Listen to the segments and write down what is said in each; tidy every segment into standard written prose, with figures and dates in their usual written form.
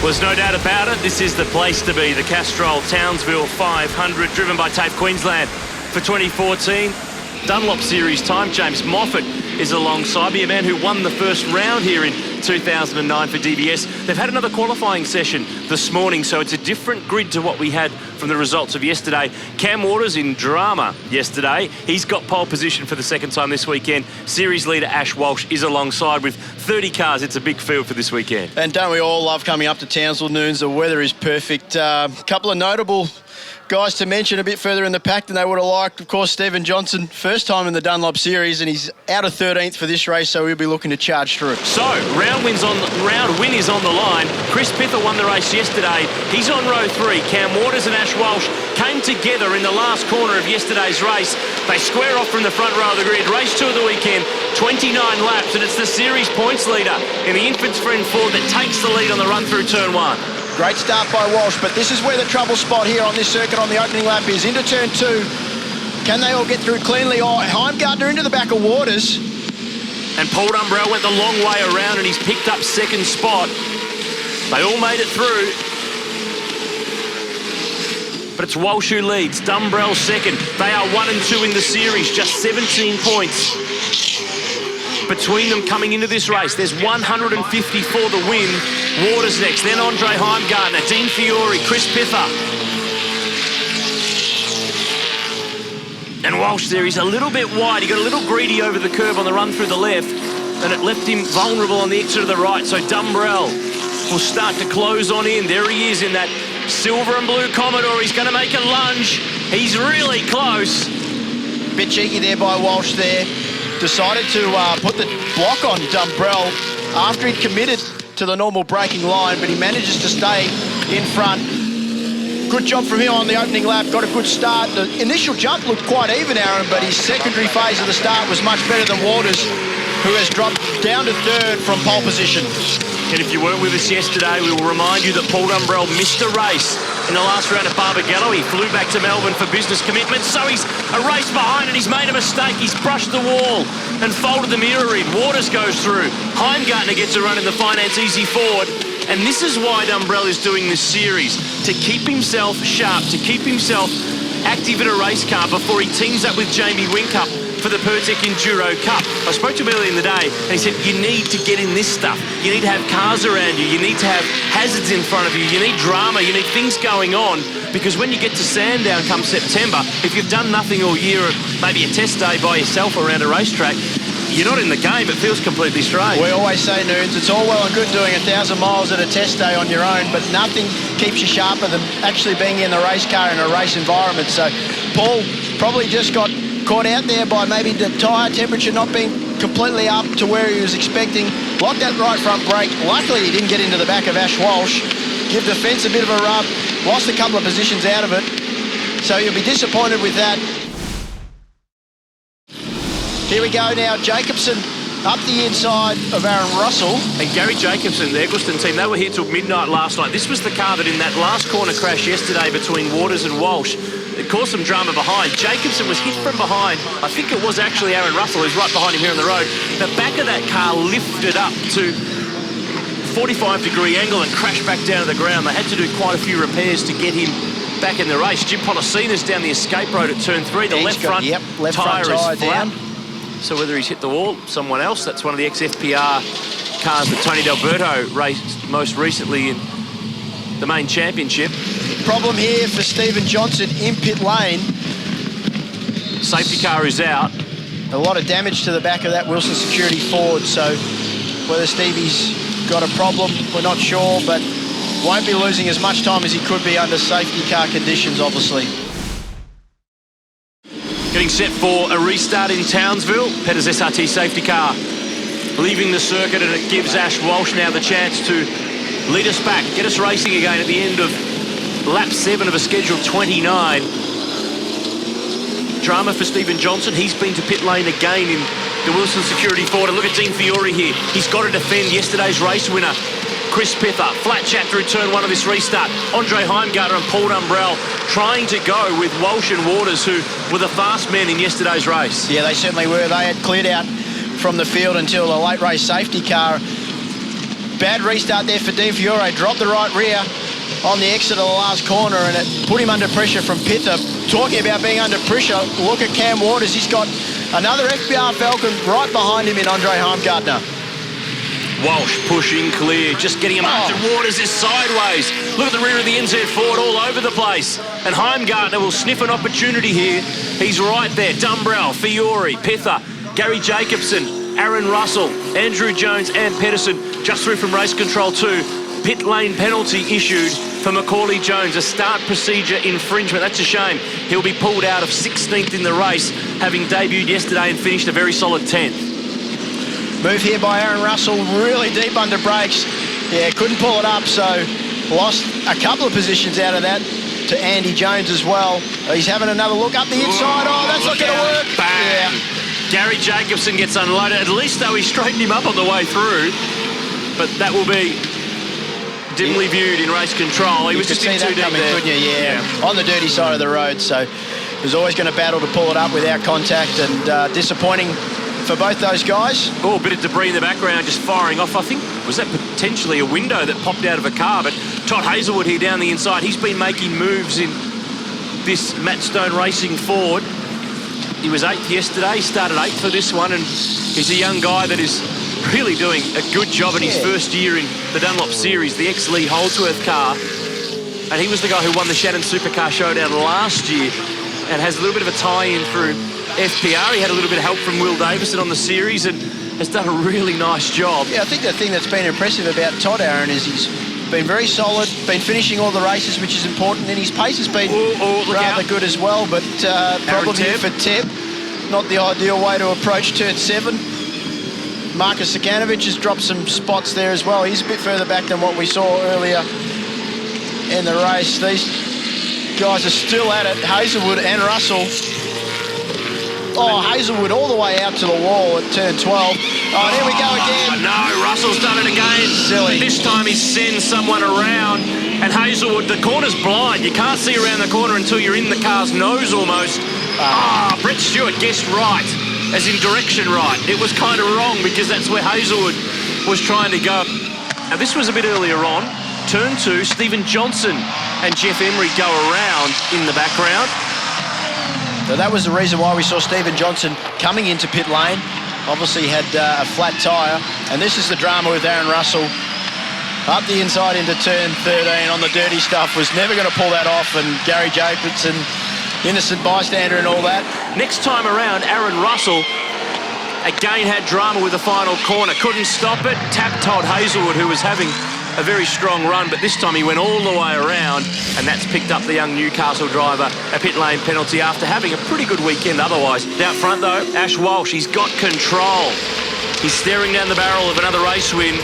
Well, there's no doubt about it. This is the place to be. The Castrol Townsville 500, driven by TAFE Queensland for 2014. Dunlop Series time. James Moffat is alongside me, a man who won the first round here in 2009 for DBS. They've had another qualifying session this morning, so it's a different grid to what we had from the results of yesterday. Cam Waters in drama yesterday. He's got pole position for the second time this weekend. Series leader Ash Walsh is alongside with 30 cars. It's a big field for this weekend. And don't we all love coming up to Townsville Noons? The weather is perfect. Couple of notable guys to mention a bit further in the pack than they would have liked. Of course, Stephen Johnson, first time in the Dunlop Series, and he's out of 13th for this race, so he'll be looking to charge through. So, round win is on the line. Chris Pither won the race yesterday. He's on row 3. Cam Waters and Ash Walsh came together in the last corner of yesterday's race. They square off from the front row of the grid. Race 2 of the weekend, 29 laps, and it's the series points leader in the Infant's Friend Ford that takes the lead on the run through turn 1. Great start by Walsh, but this is where the trouble spot here on this circuit on the opening lap is. Into turn 2. Can they all get through cleanly? Oh, Heimgartner into the back of Waters. And Paul Dumbrell went the long way around and he's picked up second spot. They all made it through. But it's Walsh who leads. Dumbrell second. They are 1 and 2 in the series, just 17 points between them coming into this race. There's 150 for the win. Waters next, then Andre Heimgartner, Dean Fiore, Chris Pither. And Walsh there, he's a little bit wide. He got a little greedy over the curve on the run through the left, and it left him vulnerable on the exit of the right. So Dumbrell will start to close on in. There he is in that silver and blue Commodore. He's going to make a lunge. He's really close. Bit cheeky there by Walsh there. Decided to put the block on Dumbrell after he'd committed to the normal braking line, but he manages to stay in front. Good job from him on the opening lap. Got a good start. The initial jump looked quite even, Aaron, but his secondary phase of the start was much better than Waters, who has dropped down to 3rd from pole position. And if you weren't with us yesterday, we will remind you that Paul Dumbrell missed a race in the last round at Barbagallo. He flew back to Melbourne for business commitments, so he's a race behind and he's made a mistake. He's brushed the wall and folded the mirror in. Waters goes through. Heimgartner gets a run in the Finance Easy Ford. And this is why Dumbrell is doing this series, to keep himself sharp, to keep himself active in a race car before he teams up with Jamie Whincup for the Pertec Enduro Cup. I spoke to him earlier in the day and he said, you need to get in this stuff. You need to have cars around you. You need to have hazards in front of you. You need drama. You need things going on, because when you get to Sandown come September, if you've done nothing all year, or maybe a test day by yourself around a racetrack, you're not in the game. It feels completely strange. We always say, Noons, it's all well and good doing 1,000 miles at a test day on your own, but nothing keeps you sharper than actually being in the race car in a race environment. So Paul probably just got caught out there by maybe the tyre temperature not being completely up to where he was expecting. Locked that right front brake. Luckily, he didn't get into the back of Ash Walsh. Give the fence a bit of a rub. Lost a couple of positions out of it. So you'll be disappointed with that. Here we go now. Jacobson up the inside of Aaron Russell. And Gary Jacobson, the Eggleston team, they were here till midnight last night. This was the car that in that last corner crash yesterday between Waters and Walsh, it caused some drama behind. Jacobson was hit from behind. I think it was actually Aaron Russell who's right behind him here on the road. The back of that car lifted up to 45-degree angle and crashed back down to the ground. They had to do quite a few repairs to get him back in the race. Jim Pollicina's down the escape road at turn 3. The left front tyre is flat. Down. So whether he's hit the wall, someone else, that's one of the ex-FPR cars that Tony D'Alberto raced most recently in the main championship. Problem here for Stephen Johnson in pit lane. Safety car is out. A lot of damage to the back of that Wilson Security Ford, so whether Stevie's got a problem, we're not sure, but won't be losing as much time as he could be under safety car conditions, obviously. Getting set for a restart in Townsville. Petter's SRT safety car leaving the circuit, and it gives Ash Walsh now the chance to lead us back, get us racing again at the end of lap 7 of a scheduled 29. Drama for Stephen Johnson. He's been to pit lane again in the Wilson Security Ford. And look at Dean Fiore here. He's got to defend yesterday's race winner, Chris Pither. Flat chat through turn 1 of this restart. Andre Heimgartner and Paul Dumbrell trying to go with Walsh and Waters, who were the fast men in yesterday's race. Yeah, they certainly were. They had cleared out from the field until the late race safety car Bad restart there for Di Fiore. Dropped the right rear on the exit of the last corner, and it put him under pressure from Pither. Talking about being under pressure, look at Cam Waters. He's got another FBR Falcon right behind him in Andre Heimgartner. Walsh pushing clear, just getting him up. And Waters is sideways. Look at the rear of the NZ Ford all over the place. And Heimgartner will sniff an opportunity here. He's right there. Dumbrell, Fiore, Pither, Gary Jacobson, Aaron Russell, Andrew Jones and Pedersen just through from race control 2. Pit lane penalty issued for Macaulay Jones, a start procedure infringement. That's a shame. He'll be pulled out of 16th in the race, having debuted yesterday and finished a very solid 10th. Move here by Aaron Russell, really deep under brakes. Yeah, couldn't pull it up, so lost a couple of positions out of that to Andy Jones as well. He's having another look up the inside. Oh, that's not going to work. Bang. Yeah. Gary Jacobson gets unloaded. At least, though, he straightened him up on the way through. But that will be dimly viewed in race control. He was just in too deep there. Couldn't you? Yeah, on the dirty side of the road. So he was always going to battle to pull it up without contact, and disappointing for both those guys. Oh, a bit of debris in the background just firing off. I think, was that potentially a window that popped out of a car? But Todd Hazelwood here down the inside, he's been making moves in this Matt Stone Racing Ford. He was 8th yesterday, he started 8th for this one, and he's a young guy that is really doing a good job in his first year in the Dunlop Series, the ex-Lee Holdsworth car. And he was the guy who won the Shannon Supercar Showdown last year and has a little bit of a tie-in through FPR. He had a little bit of help from Will Davison on the series and has done a really nice job. Yeah, I think the thing that's been impressive about Todd, Aaron, is he's been very solid, been finishing all the races, which is important, and his pace has been rather good as well, but problem for Teb, not the ideal way to approach turn 7. Marcus Sakanovic has dropped some spots there as well. He's a bit further back than what we saw earlier in the race. These guys are still at it, Hazelwood and Russell. Oh, Hazelwood all the way out to the wall at turn 12. Oh, there we go again. No, Russell's done it again. Silly. This time he sends someone around, and Hazelwood, the corner's blind. You can't see around the corner until you're in the car's nose almost. Brett Stewart guessed right, as in direction right. It was kind of wrong because that's where Hazelwood was trying to go. Now, this was a bit earlier on. Turn 2, Stephen Johnson and Jeff Emery go around in the background. So that was the reason why we saw Stephen Johnson coming into pit lane. Obviously had a flat tyre. And this is the drama with Aaron Russell. Up the inside into turn 13 on the dirty stuff. Was never going to pull that off. And Gary Jacobson, innocent bystander and all that. Next time around, Aaron Russell again had drama with the final corner. Couldn't stop it. Tapped Todd Hazelwood, who was having a very strong run, but this time he went all the way around, and that's picked up the young Newcastle driver a pit lane penalty after having a pretty good weekend otherwise. Out front though, Ash Walsh, he's got control. He's staring down the barrel of another race win.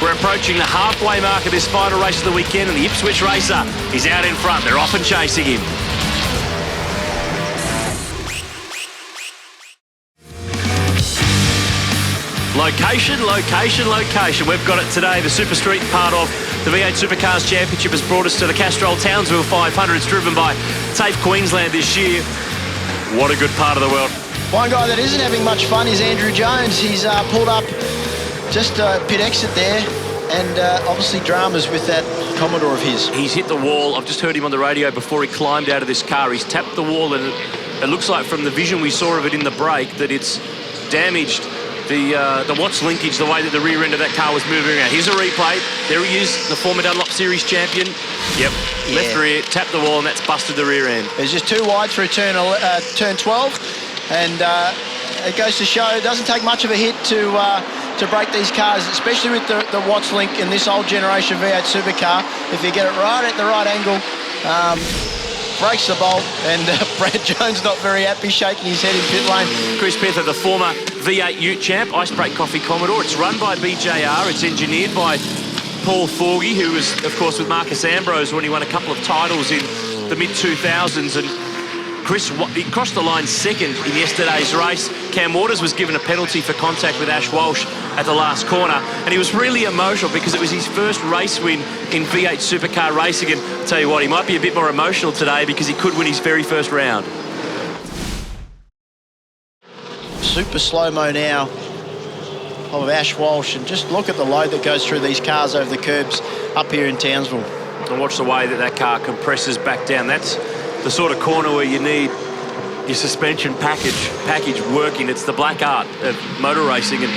We're approaching the halfway mark of this final race of the weekend, and the Ipswich racer is out in front. They're off and chasing him. Location, location, location. We've got it today. The Super Street part of the V8 Supercars Championship has brought us to the Castrol Townsville 500. It's driven by TAFE Queensland this year. What a good part of the world. One guy that isn't having much fun is Andrew Jones. He's pulled up just a pit exit there, and obviously dramas with that Commodore of his. He's hit the wall. I've just heard him on the radio before he climbed out of this car. He's tapped the wall, and it looks like from the vision we saw of it in the break that it's damaged the Watts linkage, the way that the rear end of that car was moving around. Here's a replay. There he is, the former Dunlop Series champion. Yep, left rear, tapped the wall, and that's busted the rear end. It's just too wide through turn 12, and it goes to show it doesn't take much of a hit to break these cars, especially with the Watts link in this old generation V8 Supercar. If you get it right at the right angle, breaks the bolt, and Brad Jones not very happy, shaking his head in pit lane. Chris Pether, the former V8 Ute champ, Ice Break Coffee Commodore. It's run by BJR. It's engineered by Paul Forgy, who was, of course, with Marcus Ambrose when he won a couple of titles in the mid-2000s. And Chris, he crossed the line second in yesterday's race. Cam Waters was given a penalty for contact with Ash Walsh at the last corner, and he was really emotional because it was his first race win in V8 Supercar racing. And I'll tell you what, he might be a bit more emotional today because he could win his very first round. Super slow-mo now of Ash Walsh, and just look at the load that goes through these cars over the curbs up here in Townsville. And watch the way that car compresses back down. That's the sort of corner where you need your suspension package working. It's the black art of motor racing, and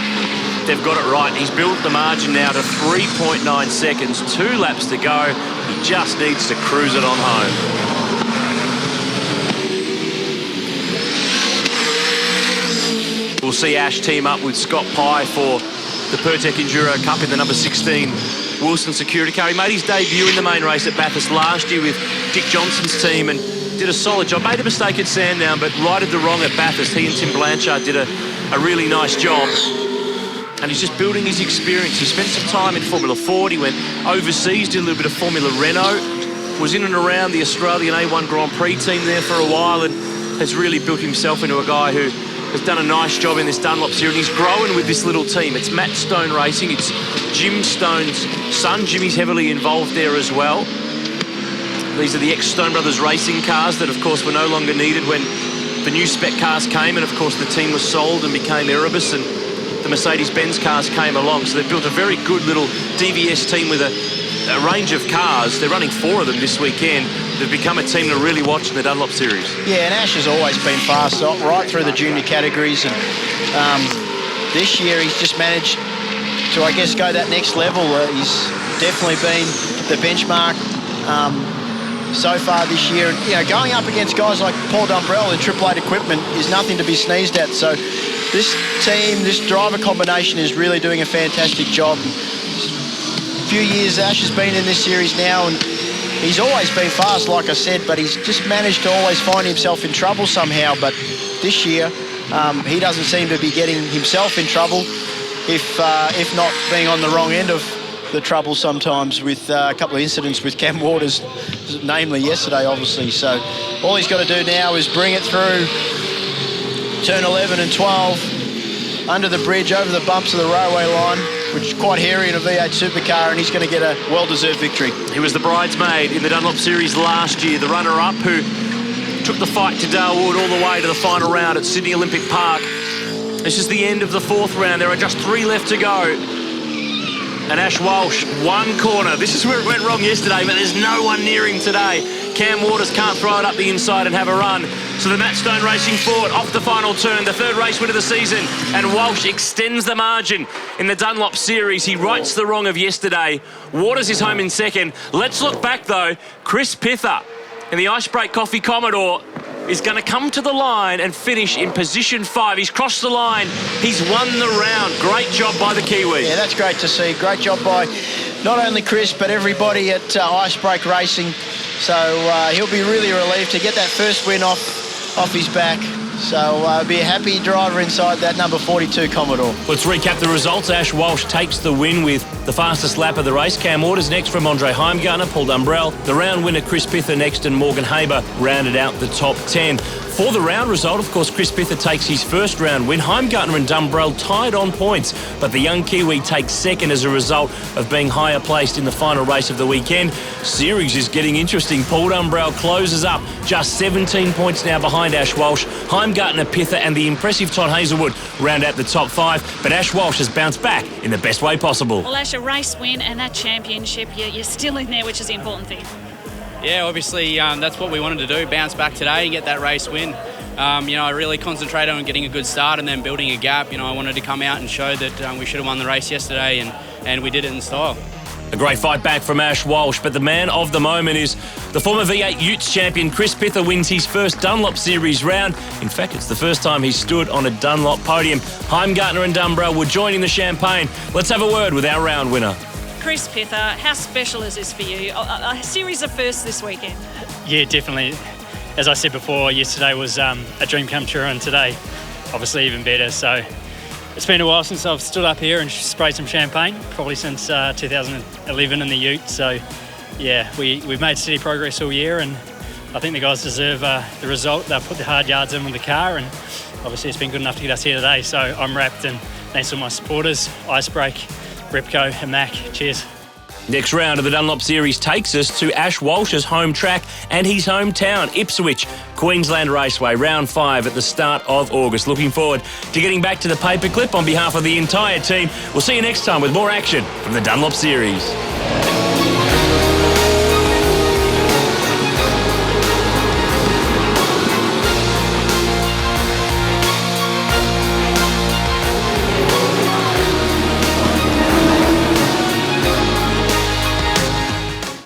they've got it right. He's built the margin now to 3.9 seconds, 2 laps to go. He just needs to cruise it on home. We'll see Ash team up with Scott Pye for the Pertec Enduro Cup in the number 16 Wilson Security Car. He made his debut in the main race at Bathurst last year with Dick Johnson's team and did a solid job. Made a mistake at Sandown, but righted the wrong at Bathurst. He and Tim Blanchard did a really nice job. And he's just building his experience. He spent some time in Formula Ford. He went overseas, did a little bit of Formula Renault, was in and around the Australian A1 Grand Prix team there for a while, and has really built himself into a guy who has done a nice job in this Dunlop series. He's growing with this little team. It's Matt Stone Racing. It's Jim Stone's son. Jimmy's heavily involved there as well. These are the ex-Stone Brothers racing cars that, of course, were no longer needed when the new spec cars came, and, of course, the team was sold and became Erebus, and the Mercedes-Benz cars came along. So they've built a very good little DVS team with a range of cars. They're running 4 of them this weekend. They've become a team to really watch in the Dunlop series. Yeah, and Ash has always been fast, right through the junior categories. And this year he's just managed to, I guess, go that next level. He's definitely been the benchmark so far this year. And, you know, going up against guys like Paul Dumbrell in Triple Eight equipment is nothing to be sneezed at. So this team, this driver combination is really doing a fantastic job. A few years Ash has been in this series now, and he's always been fast, like I said, but he's just managed to always find himself in trouble somehow. But this year, he doesn't seem to be getting himself in trouble, if not being on the wrong end of the trouble sometimes, with a couple of incidents with Cam Waters, namely yesterday, obviously. So all he's got to do now is bring it through turn 11 and 12, under the bridge, over the bumps of the railway line, which is quite hairy in a V8 supercar, and he's going to get a well-deserved victory. He was the bridesmaid in the Dunlop Series last year, the runner-up who took the fight to Darwood all the way to the final round at Sydney Olympic Park. This is the end of the 4th round. There are just 3 left to go. And Ash Walsh, 1 corner. This is where it went wrong yesterday, but there's no one near him today. Cam Waters can't throw it up the inside and have a run. So the Matt Stone Racing Ford off the final turn, the 3rd race win of the season, and Walsh extends the margin in the Dunlop Series. He rights the wrong of yesterday. Waters is home in 2nd. Let's look back, though. Chris Pither in the Icebreak Coffee Commodore is going to come to the line and finish in position 5. He's crossed the line. He's won the round. Great job by the Kiwi. Yeah, that's great to see. Great job by not only Chris, but everybody at Icebreak Racing. So he'll be really relieved to get that first win off his back. So be a happy driver inside that number 42 Commodore. Let's recap the results. Ash Walsh takes the win with the fastest lap of the race. Cam Waters next from Andre Heimgartner, Paul Dumbrell. The round winner, Chris Pither next, and Morgan Haber rounded out the top 10. For the round result, of course, Chris Pither takes his first round win. Heimgartner and Dumbrell tied on points, but the young Kiwi takes 2nd as a result of being higher placed in the final race of the weekend. Series is getting interesting. Paul Dumbrell closes up, just 17 points now behind Ash Walsh. Heimgartner, Pither and the impressive Todd Hazelwood round out the top 5, but Ash Walsh has bounced back in the best way possible. Well, Ash, a race win and that championship, you're still in there, which is the important thing. Yeah, obviously that's what we wanted to do, bounce back today and get that race win. You know, I really concentrated on getting a good start and then building a gap. You know, I wanted to come out and show that we should have won the race yesterday, and we did it in style. A great fight back from Ash Walsh, but the man of the moment is the former V8 Utes champion. Chris Pither wins his first Dunlop Series round. In fact, it's the first time he's stood on a Dunlop podium. Heimgartner and Dumbrell were joining the champagne. Let's have a word with our round winner. Chris Pither, how special is this for you? A series of firsts this weekend. Yeah, definitely. As I said before, yesterday was a dream come true, and today, obviously, even better. So it's been a while since I've stood up here and sprayed some champagne, probably since 2011 in the Ute. So, yeah, we've made steady progress all year, and I think the guys deserve the result. They've put the hard yards in with the car, and obviously it's been good enough to get us here today. So I'm wrapped, and thanks to my supporters, Icebreak, Repco and Mac. Cheers. Next round of the Dunlop Series takes us to Ash Walsh's home track and his hometown, Ipswich, Queensland Raceway, round 5 at the start of August. Looking forward to getting back to the paperclip on behalf of the entire team. We'll see you next time with more action from the Dunlop Series.